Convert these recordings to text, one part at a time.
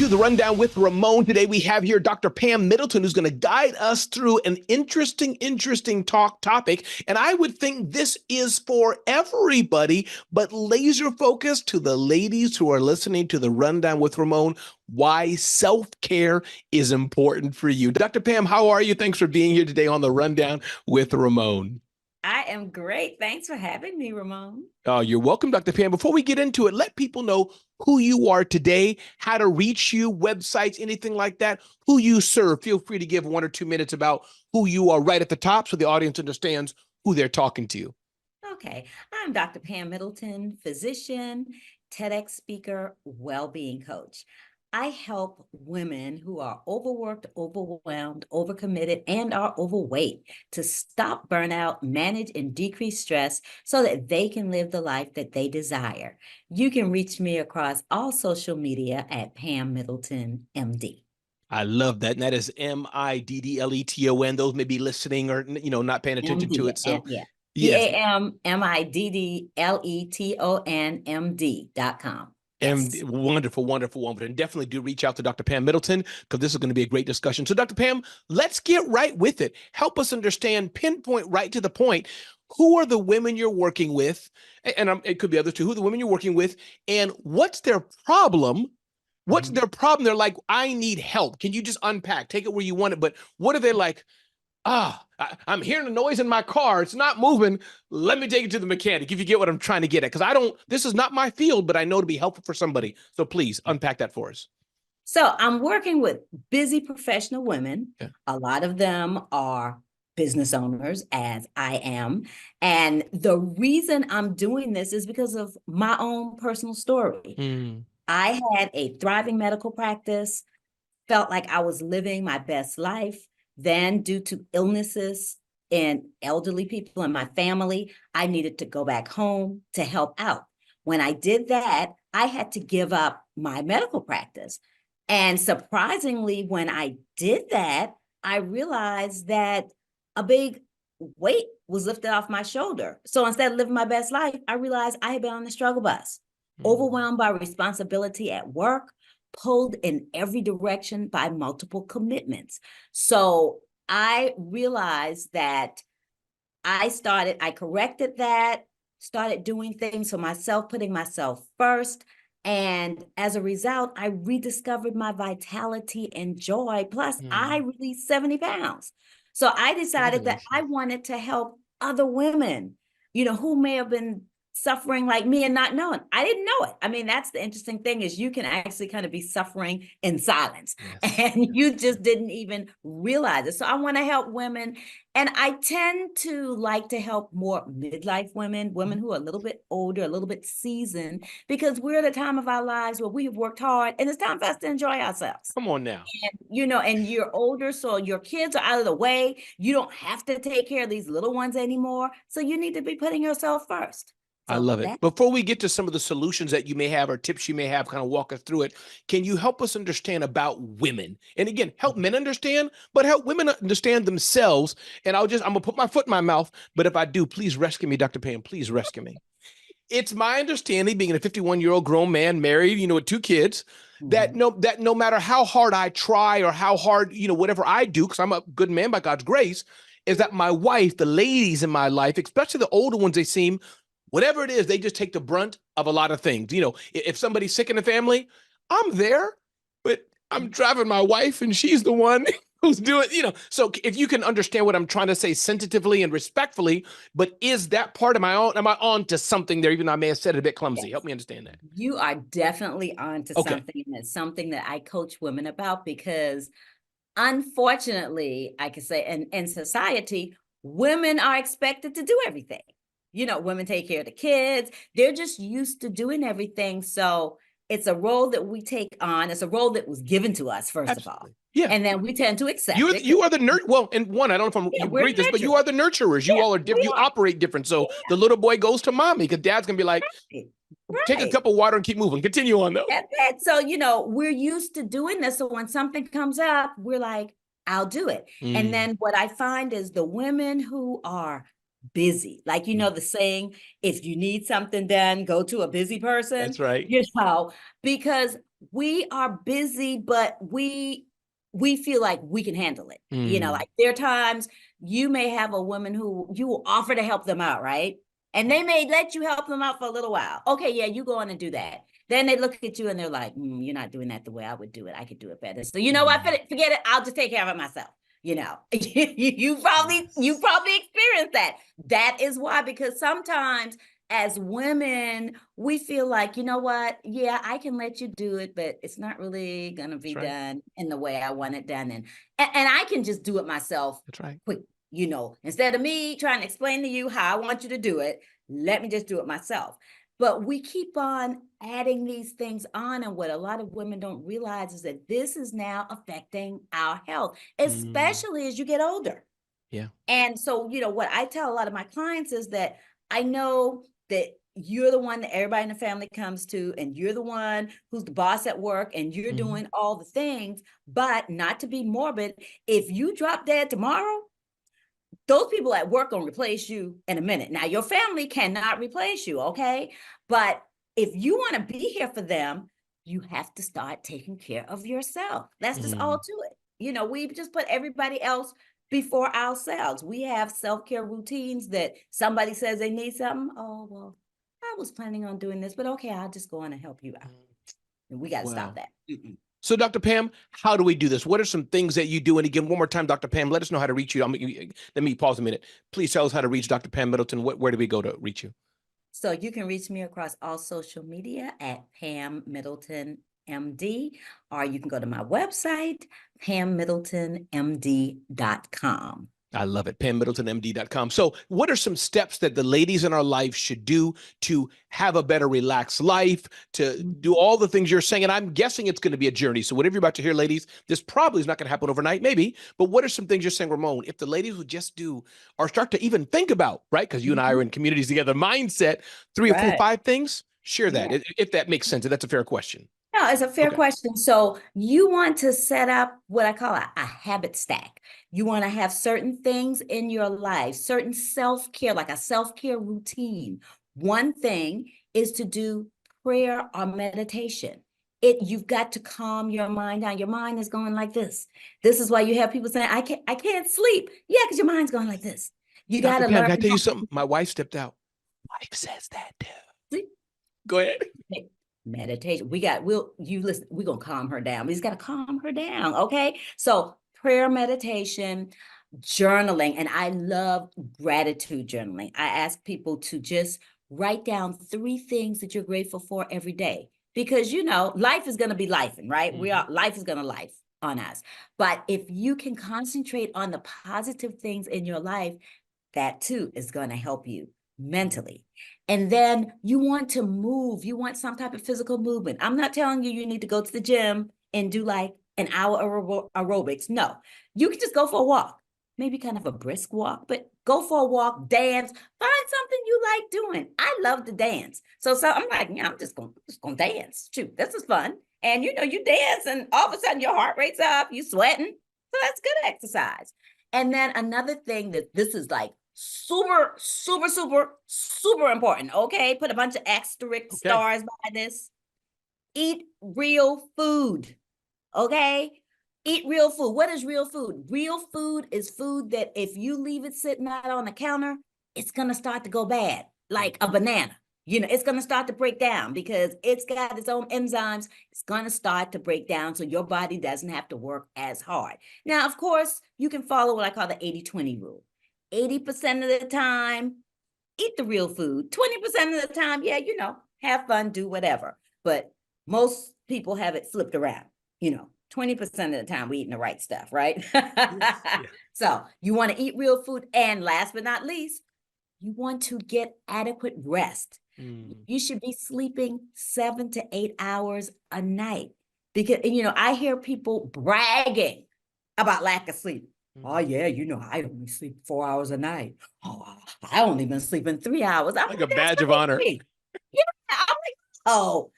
the Rundown with Ramon. Today we have here Dr. Pam Middleton, who's going to guide us through an interesting topic. And I would think this is for everybody, but laser focused to the ladies who are listening to the Rundown with Ramon, why self-care is important for you. Dr. Pam, how are you? Thanks for being here today on the Rundown with Ramon. I am great. Thanks for having me, Ramon. Oh, you're welcome, Dr. Pam. Before we get into it, let people know who you are today, how to reach you, websites, anything like that, who you serve. Feel free to give 1 or 2 minutes about who you are right at the top so the audience understands who they're talking to. Okay. I'm Dr. Pam Middleton, physician, TEDx speaker, well-being coach. I help women who are overworked, overwhelmed, overcommitted, and are overweight to stop burnout, manage and decrease stress so that they can live the life that they desire. You can reach me across all social media at Pam Middleton, MD. I love that. And that is Middleton. Those may be listening or, not paying attention to it. So, yeah. yes. PAMMIDDLETONMD.com. And Yes. wonderful. And definitely do reach out to Dr. Pam Middleton because this is going to be a great discussion. So, Dr. Pam, let's get right with it. Help us understand, pinpoint right to the point. Who are the women you're working with? And it could be others too. Who are the women you're working with? And what's their problem? What's their problem? They're like, I need help. Can you just unpack? Take it where you want it. But what are they like? I'm hearing a noise in my car. It's not moving. Let me take it to the mechanic, if you get what I'm trying to get at. Because this is not my field, but I know to be helpful for somebody. So please unpack that for us. So I'm working with busy professional women. Yeah. A lot of them are business owners, as I am. And the reason I'm doing this is because of my own personal story. I had a thriving medical practice, felt like I was living my best life. Then, due to illnesses and elderly people in my family, I needed to go back home to help out. When I did that, I had to give up my medical practice. And surprisingly, when I did that, I realized that a big weight was lifted off my shoulder. So instead of living my best life, I realized I had been on the struggle bus, overwhelmed by responsibility at work, pulled in every direction by multiple commitments. So I realized that I corrected that, started doing things for myself, putting myself first. And as a result, I rediscovered my vitality and joy. Plus, I released 70 pounds. So I decided that I wanted to help other women, who may have been suffering like me and not knowing. I didn't know it. I mean, that's the interesting thing is you can actually kind of be suffering in silence and you just didn't even realize it. So I want to help women. And I tend to like to help more midlife women who are a little bit older, a little bit seasoned, because we're at a time of our lives where we have worked hard and it's time for us to enjoy ourselves. Come on now. And, and you're older, so your kids are out of the way. You don't have to take care of these little ones anymore. So you need to be putting yourself first. I love it. Before we get to some of the solutions that you may have or tips you may have, kind of walk us through it, can you help us understand about women? And again, help men understand, but help women understand themselves. And I'm going to put my foot in my mouth, but if I do, please rescue me, Dr. Pam, please rescue me. It's my understanding, being a 51-year-old grown man, married, with 2 kids, that no matter how hard I try or how hard, whatever I do, because I'm a good man by God's grace, is that my wife, the ladies in my life, especially the older ones, they seem, whatever it is, they just take the brunt of a lot of things. If somebody's sick in the family, I'm there, but I'm driving my wife and she's the one who's doing, So if you can understand what I'm trying to say sensitively and respectfully, but is that part of am I on to something there, even though I may have said it a bit clumsy? Yes. Help me understand that. You are definitely on to something. And it's something that I coach women about because unfortunately, I can say in society, women are expected to do everything. Women take care of the kids. They're just used to doing everything. So it's a role that we take on. It's a role that was given to us, first of all. Yeah. And then we tend to accept it. You are the nurture. Well, and one, I don't know if you agree with this, but you are the nurturers. You all are different. You operate different. So the little boy goes to mommy because dad's going to be like, take a cup of water and keep moving. Continue on though. That's it. So, we're used to doing this. So when something comes up, we're like, I'll do it. And then what I find is the women who are busy, like the saying, if you need something done, go to a busy person. That's right. Because we are busy, but we feel like we can handle it. You know, Mm. like there are times you may have a woman who you will offer to help them out, right? And they may let you help them out for a little while. Okay, yeah, you go on and do that. Then they look at you and they're like, you're not doing that the way I would do it. I could do it better. So you know what? Mm. Forget it. I'll just take care of it myself. You know, you Yes. probably experienced that. That is why, because sometimes as women, we feel like, you know what? Yeah, I can let you do it, but it's not really going to be That's right. done in the way I want it done. And I can just do it myself That's right. quick, you know, instead of me trying to explain to you how I want you to do it, let me just do it myself. But we keep on adding these things on. And what a lot of women don't realize is that this is now affecting our health, Mm. especially as you get older. Yeah. And so, you know, what I tell a lot of my clients is that I know that you're the one that everybody in the family comes to, and you're the one who's the boss at work, and you're doing all the things. But not to be morbid, if you drop dead tomorrow, those people at work gonna replace you in a minute. Now, your family cannot replace you, okay? But if you want to be here for them, you have to start taking care of yourself. That's just all Mm. to it. You know, we just put everybody else before ourselves. We have self-care routines that somebody says they need something. Oh, well, I was planning on doing this, but okay, I'll just go on and help you out. And we got to stop Wow. that. So, Dr. Pam, how do we do this? What are some things that you do? And again, one more time, Dr. Pam, let us know how to reach you. Let me pause a minute. Please tell us how to reach Dr. Pam Middleton. Where do we go to reach you? So you can reach me across all social media at Pam Middleton MD, or you can go to my website, pammiddletonmd.com. I love it. PamMiddletonMD.com. So, what are some steps that the ladies in our life should do to have a better, relaxed life, to do all the things you're saying? And I'm guessing it's going to be a journey. So, whatever you're about to hear, ladies, this probably is not going to happen overnight, maybe. But what are some things you're saying, Ramon, if the ladies would just do or start to even think about, right? Because you and I are in communities together, mindset, 3 or 4, Right. 5 things? Share that, Yeah. if that makes sense. If that's a fair question. No, it's a fair Okay. question. So you want to set up what I call a habit stack. You want to have certain things in your life, certain self-care, like a self-care routine. One thing is to do prayer or meditation. You've got to calm your mind down. Your mind is going like this. This is why you have people saying, I can't sleep. Yeah, because your mind's going like this. You got Dr. to Pam, learn can I tell how you to something? My wife stepped out. Wife says that too. sleep. Go ahead. Meditation. You listen, we're gonna calm her down. We just gotta calm her down. Okay. So prayer, meditation, journaling, and I love gratitude journaling. I ask people to just write down 3 things that you're grateful for every day. Because you know, life is gonna be lifing, right? Life is gonna life on us. But if you can concentrate on the positive things in your life, that too is going to help you mentally. And then you want to move, you want some type of physical movement. I'm not telling you need to go to the gym and do like an hour aerobics. No, you can just go for a walk, maybe kind of a brisk walk, but go for a walk, dance, find something you like doing. I love to dance. So I'm like, yeah, I'm just gonna dance. Shoot, this is fun. And you know, you dance and all of a sudden your heart rate's up, you sweating. So that's good exercise. And then another thing that this is like super, super, super, super important. Okay. Put a bunch of asterisk Okay. stars by this. Eat real food. Okay. Eat real food. What is real food? Real food is food that if you leave it sitting out on the counter, it's going to start to go bad, like a banana. You know, it's going to start to break down because it's got its own enzymes. It's going to start to break down so your body doesn't have to work as hard. Now, of course, you can follow what I call the 80-20 rule. 80% of the time, eat the real food. 20% of the time, yeah, you know, have fun, do whatever. But most people have it flipped around, you know. 20% of the time, we eating the right stuff, right? Yes. Yeah. So you want to eat real food. And last but not least, you want to get adequate rest. You should be sleeping 7 to 8 hours a night. Because, you know, I hear people bragging about lack of sleep. Oh, yeah, you know, I only sleep 4 hours a night. Oh, I only been sleeping 3 hours. I'm Like like, a that's badge of honor. crazy. Yeah, I'm like, oh,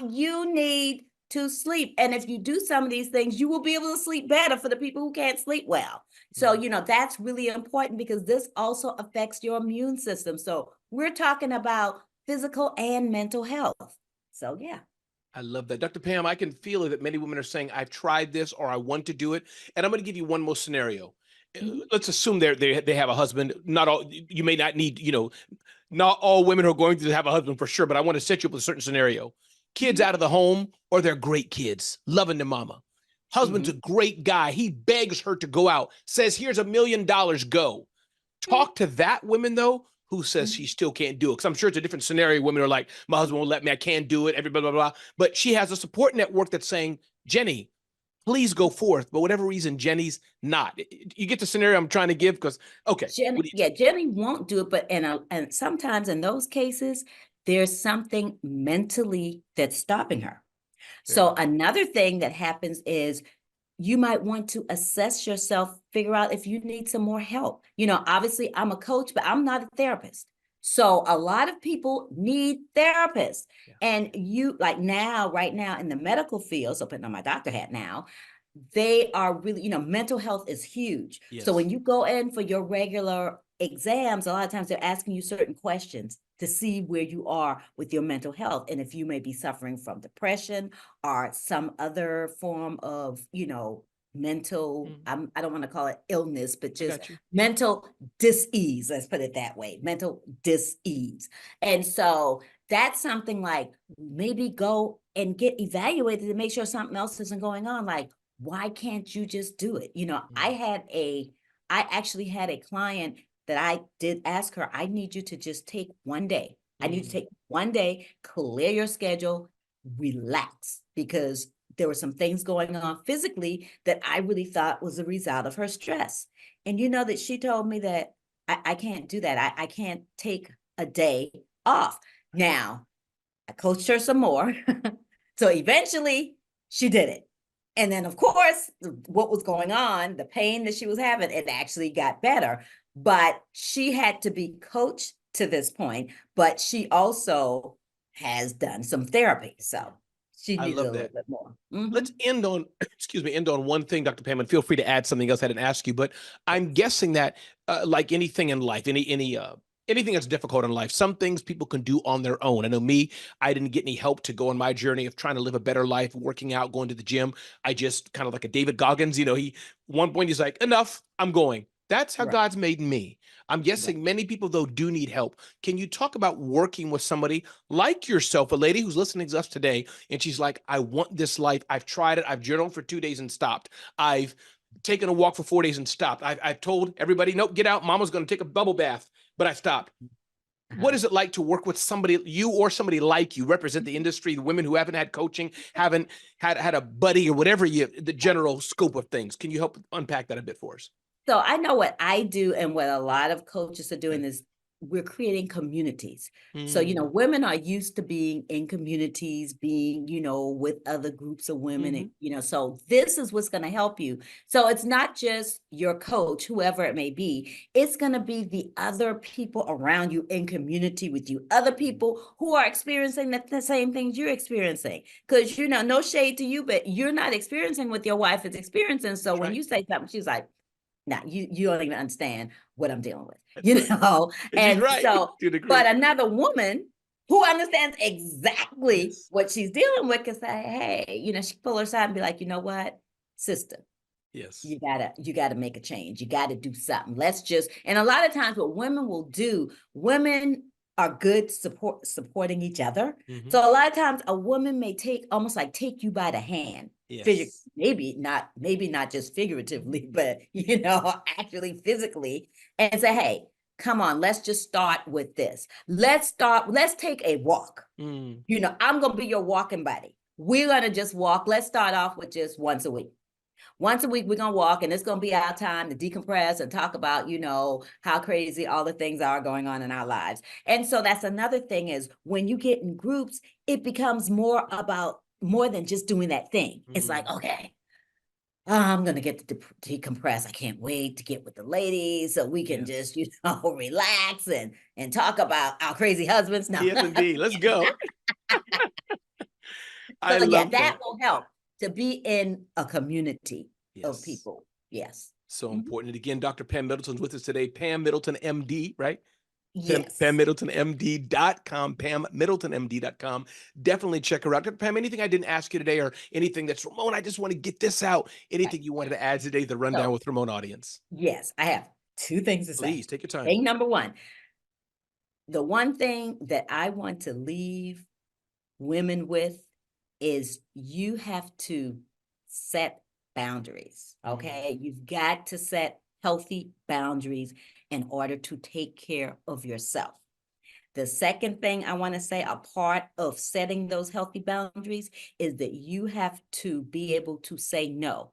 you need to sleep. And if you do some of these things, you will be able to sleep better for the people who can't sleep well. So, you know, that's really important because this also affects your immune system. So we're talking about physical and mental health. So, yeah. I love that. Dr. Pam, I can feel it that many women are saying, I've tried this or I want to do it. And I'm going to give you one more scenario. Mhm. Let's assume they have a husband. Not all, you may not need, not all women are going to have a husband for sure, but I want to set you up with a certain scenario. Kids Mhm. out of the home, or they're great kids, loving their mama. Husband's a Mhm. great guy. He begs her to go out, says, here's $1 million, go. Mhm. Talk to that woman, though, who says she Mhm. still can't do it. Because I'm sure it's a different scenario. Women are like, my husband won't let me, I can't do it, every blah, blah, blah. But she has a support network that's saying, Jenny, please go forth. But whatever reason, Jenny's not. You get the scenario I'm trying to give? Because, okay, what do Jenny, you yeah, Jenny won't do it, but and sometimes in those cases, there's something mentally that's stopping her. think? So another thing that happens is you might want to assess yourself, figure out if you need some more help. Obviously I'm a coach, but I'm not a therapist. So a lot of people need therapists. Yeah. And you like now, right now in the medical field, so putting on my doctor hat now, they are really, mental health is huge. So Yes. when you go in for your regular exams, a lot of times they're asking you certain questions to see where you are with your mental health and if you may be suffering from depression or some other form of, mental, I don't want to call it illness, but I just got you. mental dis-ease, let's put it that way, mental dis-ease. And so that's something like maybe go and get evaluated to make sure something else isn't going on. Like, why can't you just do it? I actually had a client that I did ask her, I need you to just take one day. I need you to take one day, clear your schedule, relax, because there were some things going on physically that I really thought was a result of her stress. And you know that she told me that I can't do that. I can't take a day off. Now, I coached her some more. So eventually she did it. And then, of course, what was going on, the pain that she was having, it actually got better. But she had to be coached to this point, but she also has done some therapy. So she I needed a love little that. bit more. Let's end on, excuse me, end on one thing, Dr. Pam, and feel free to add something else I didn't ask you. But I'm Yes. guessing that, like anything in life, anything that's difficult in life, some things people can do on their own. I know me, I didn't get any help to go on my journey of trying to live a better life, working out, going to the gym. I just kind of like a David Goggins, one point he's like, enough, I'm going. That's how Right. God's made me. I'm Right. guessing many people, though, do need help. Can you talk about working with somebody like yourself, a lady who's listening to us today, and she's like, I want this life. I've tried it. I've journaled for 2 days and stopped. I've taken a walk for 4 days and stopped. I've told everybody, nope, get out. Mama's going to take a bubble bath, but I stopped. What Uh-huh. is it like to work with somebody, you or somebody like you, represent the industry, the women who haven't had coaching, haven't had a buddy or whatever the general scope of things? Can you help unpack that a bit for us? So I know what I do and what a lot of coaches are doing Okay. is we're creating communities. So, Mm. women are used to being in communities, being, with other groups of women, Mm-hmm. and, so this is what's going to help you. So it's not just your coach, whoever it may be, it's going to be the other people around you in community with you, other people who are experiencing the same things you're experiencing. Because, no shade to you, but you're not experiencing what your wife is experiencing. So That's when right. you say something, she's like, now you don't even understand what I'm dealing with, That's right. And she's And right so, to a but degree. another woman who understands exactly Yes. what she's dealing with can say, hey, she pull her aside and be like, you know what, sister, Yes. you gotta make a change. You gotta do something. Let's just, and a lot of times what women will do, women are good supporting each other. Mm-hmm. So a lot of times a woman may almost like take you by the hand. Yes. Maybe not just figuratively, but actually physically, and say, hey, come on, let's just start with this. Let's take a walk. Mm. I'm gonna be your walking buddy. We're gonna just walk. Let's start off with just once a week. Once a week, we're going to walk, and it's going to be our time to decompress and talk about, how crazy all the things are going on in our lives. And so that's another thing is when you get in groups, it becomes more than just doing that thing. It's like, okay, I'm going to get to decompress. I can't wait to get with the ladies so we can Yes. just, relax and talk about our crazy husbands. No. Yes, indeed. Let's go. I So yeah, love that that. will help to be in a community of Yes. people. Yes. So Mhm. important. And again, Dr. Pam Middleton's with us today. Pam Middleton, MD, right? Yes. PamMiddletonMD.com, PamMiddletonMD.com. Definitely check her out. Dr. Pam, anything I didn't ask you today or anything that's, Ramon, I just want to get this out. Anything you wanted to add today, the rundown with Ramon audience? Yes, I have two things to say. Please take your time. Thing number one, the one thing that I want to leave women with is you have to set boundaries, okay? You've got to set healthy boundaries in order to take care of yourself. The second thing I want to say, a part of setting those healthy boundaries is that you have to be able to say no.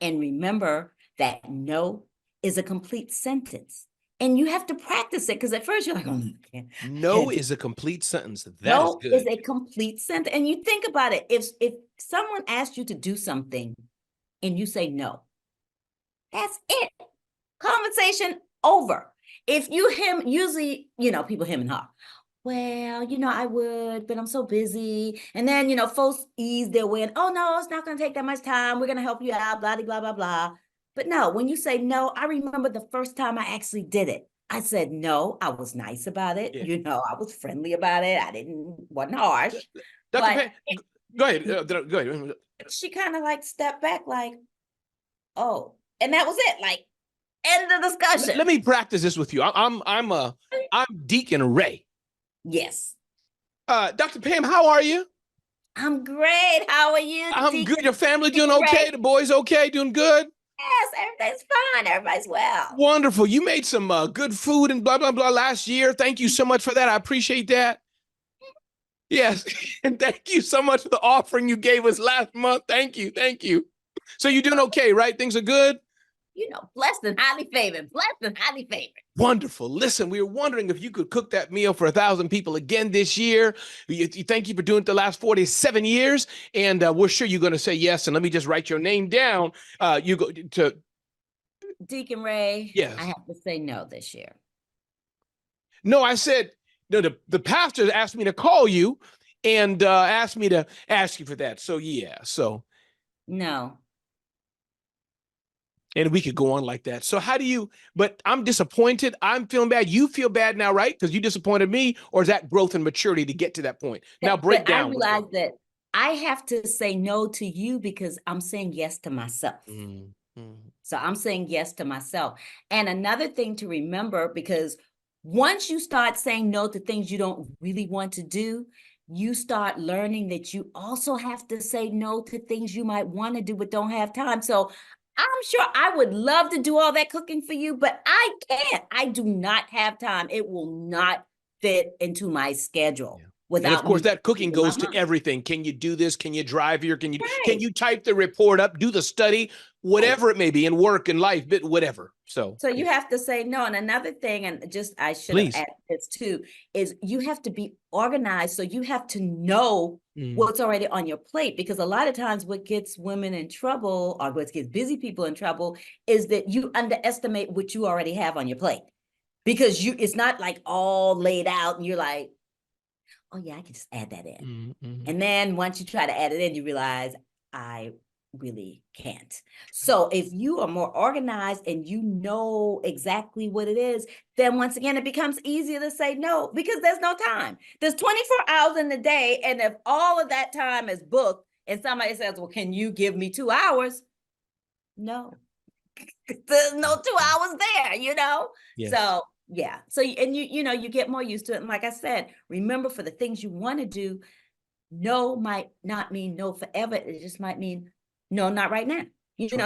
And remember that no is a complete sentence. And you have to practice it because at first you're like, oh, I can't. No is a complete sentence. That No is good. is a complete sentence. And you think about it. If someone asks you to do something and you say no, that's it. Conversation over. If you usually, people hem and haw. Well, I would, but I'm so busy. And then, folks ease their way. And, oh, no, it's not going to take that much time. We're going to help you out, blah, blah, blah, blah. But no, when you say no, I remember the first time I actually did it. I said no. I was nice about it. Yeah. I was friendly about it. Wasn't harsh. Dr. Pam, go ahead. Go ahead. She kind of like stepped back like, oh, and that was it. Like, end of discussion. Let me practice this with you. I'm Deacon Ray. Yes. Dr. Pam, how are you? I'm great. How are you? I'm good. Your family doing okay? The boys okay? Doing good? Yes, everything's fine. Everybody's well. Wonderful. You made some good food and blah, blah, blah last year. Thank you so much for that. I appreciate that. Yes. And thank you so much for the offering you gave us last month. Thank you. Thank you. So you're doing okay, right? Things are good? Blessed and highly favored. Blessed and highly favored. Wonderful. Listen, we were wondering if you could cook that meal for 1,000 people again this year. Thank you for doing it the last 47 years. And we're sure you're going to say yes. And let me just write your name down. You go to Deacon Ray. Yes. I have to say no this year. No, I said, no, the pastor asked me to call you and asked me to ask you for that. So, yeah. So. No. And we could go on like that. So but I'm disappointed. I'm feeling bad. You feel bad now, right? Because you disappointed me, or is that growth and maturity to get to that point? Now break down. I realize that I have to say no to you because I'm saying yes to myself. So I'm saying yes to myself. And another thing to remember, because once you start saying no to things you don't really want to do, you start learning that you also have to say no to things you might want to do but don't have time. So I'm sure I would love to do all that cooking for you, but I can't. I do not have time. It will not fit into my schedule. Yeah. Without and of course, that cooking goes to everything. Can you do this? Can you drive here? Can you type the report up, do the study, whatever it may be in work and life, but whatever. So you have to say no. And another thing, and I should have added this too, is you have to be organized. So you have to know what's already on your plate, because a lot of times what gets women in trouble or what gets busy people in trouble is that you underestimate what you already have on your plate, because it's not like all laid out and you're like, oh yeah, I can just add that in. And then once you try to add it in, you realize I really can't. So if you are more organized and you know exactly what it is, then once again, it becomes easier to say no, because there's no time. There's 24 hours in the day. And if all of that time is booked and somebody says, well, can you give me 2 hours? No, there's no 2 hours there, Yes. So yeah. So, and you get more used to it. And like I said, remember, for the things you want to do, no might not mean no forever. It just might mean no, not right now.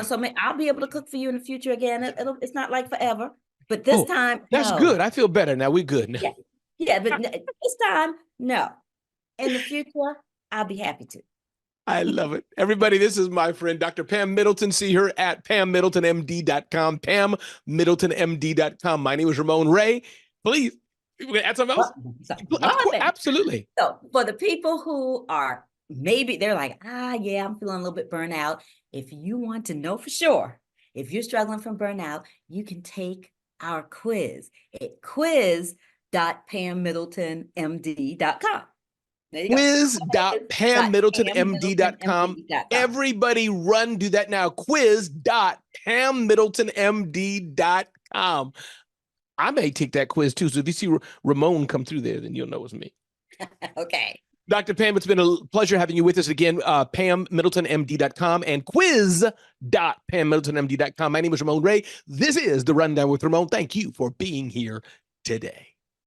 So I'll be able to cook for you in the future again. It's not like forever, but this time, that's good. I feel better now. We're good now. Yeah, but this time, no. In the future, I'll be happy to. I love it. Everybody, this is my friend, Dr. Pam Middleton. See her at PamMiddletonMD.com, PamMiddletonMD.com. My name is Ramon Ray. Please, add something else? Absolutely. So for the people who are, maybe they're like, yeah, I'm feeling a little bit burnt out. If you want to know for sure, if you're struggling from burnout, you can take our quiz at quiz.PamMiddletonMD.com. Quiz.PamMiddletonMD.com. Everybody do that now. Quiz.PamMiddletonMD.com. I may take that quiz too. So if you see Ramon come through there, then you'll know it's me. Okay. Dr. Pam, it's been a pleasure having you with us again. PamMiddletonMD.com and quiz.PamMiddletonMD.com. My name is Ramon Ray. This is The Rundown with Ramon. Thank you for being here today.